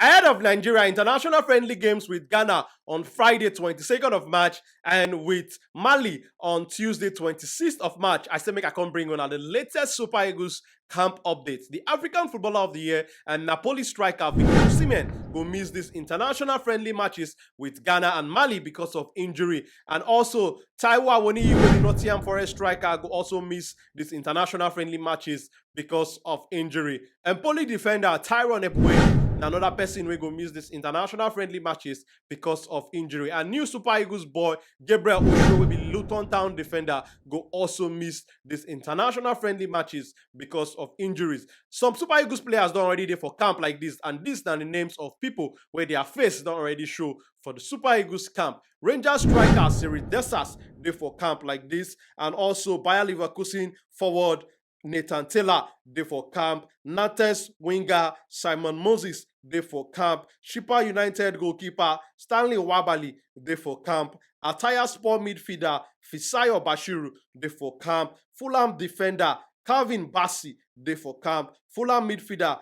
Ahead of Nigeria international friendly games with Ghana on Friday 22nd of March and with Mali on Tuesday 26th of March, I say make I come bring on the latest Super Eagles camp updates. The African Footballer of the Year and Napoli striker Victor Osimhen go miss these international friendly matches with Ghana and Mali because of injury. And also Taiwo Awoniyi, will be Nottingham Forest striker, go also miss these international friendly matches because of injury. And Empoli defender Tyrone Ebuehi, another person we go miss this international friendly matches because of injury. And new Super Eagles boy Gabriel Osho, will be Luton Town defender, go also miss this international friendly matches because of injuries. Some Super Eagles players don't already there for camp like this, and these are the names of people where their face don't already show for the Super Eagles camp. Rangers striker Siri Desas there for camp like this, and also Bayer Leverkusen forward Nathan Taylor dey for camp. Nantes winger Simon Moses dey for camp. Shippa United goalkeeper Stanley Wabali dey for camp. Ataya Sport midfielder Fisayo Bashiru dey for camp. Fulham defender Calvin Bassey dey for camp. Fulham midfielder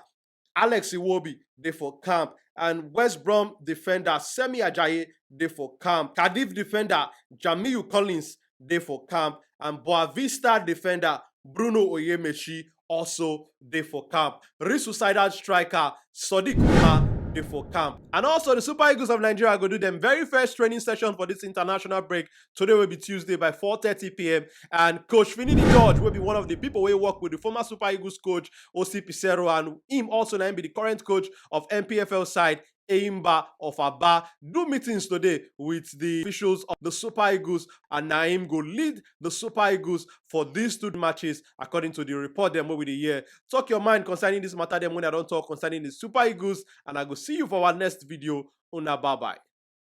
Alex Iwobi dey for camp. And West Brom defender Semi Ajayi dey for camp. Cardiff defender Jamiu Collins dey for camp. And Boavista defender Bruno Oyemechi also dey for camp. Real-suicidal striker Sadiq Umar dey for camp. And also the Super Eagles of Nigeria go do them very first training session for this international break. Today will be Tuesday by 4:30 p.m. And Coach Finidi George will be one of the people who work with the former Super Eagles coach Osi Pissarro, and him also now be the current coach of MPFL side Eimba of Aba, do meetings today with the officials of the Super Eagles, and Naim go lead the Super Eagles for these two matches according to the report them over the year. Talk your mind concerning this matter them when I don't talk concerning the Super Eagles, and I go see you for our next video. Una bye bye.